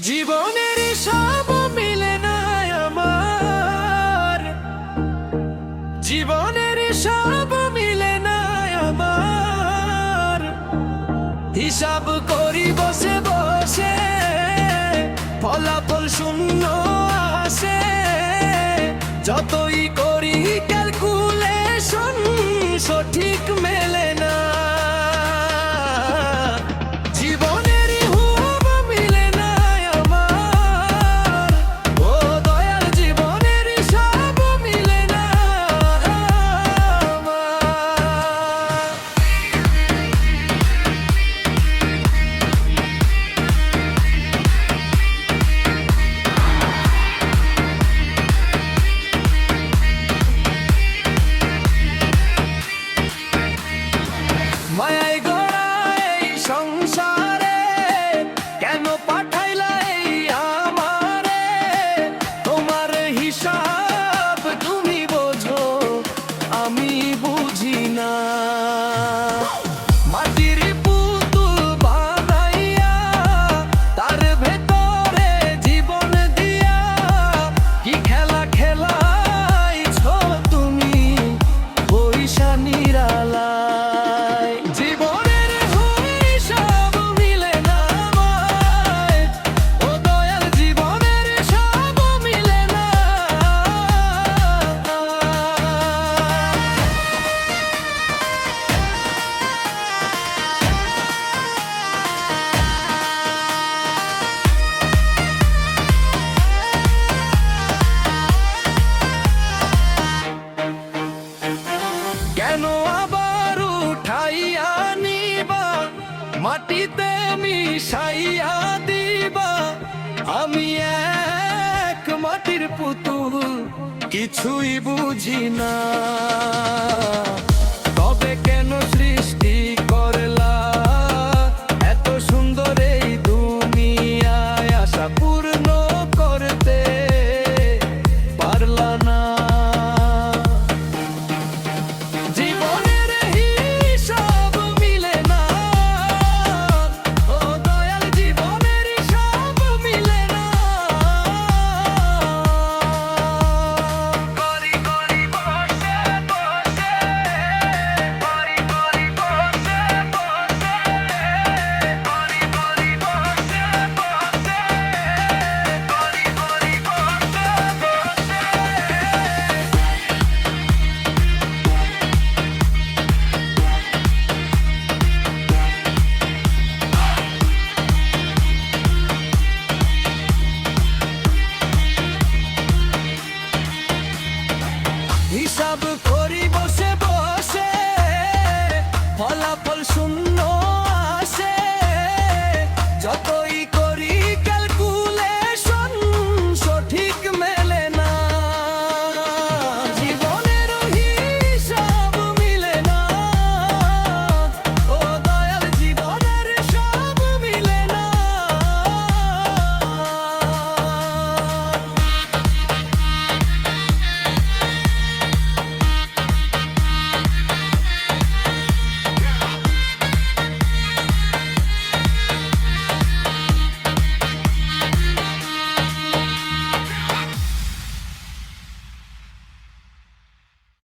জীবনের সব মিলে না আমার, জীবনের সব মিলে না আমার। হিসাব করি বসে বসে, ফলাফল শূন্য আসে। যতই করি ক্যালকুলেশন, সঠিক মেলে না। মায়ায় গড়া এই সংসারে কেন পাঠাইলা এই আমারে? তোমার হিসাব তুমি বোঝো, আমি বুঝি না। মাটির পুতুল বানাইয়া তার ভেতরে জীবন দিয়া কি খেলা খেলাইছ তুমি পয়সা নিরালা। কেন আবার উঠাইয়া নিবা, মাটিতে মিশাইয়া দিবা? আমি এক মাটির পুতুল, কিছুই বুঝি না।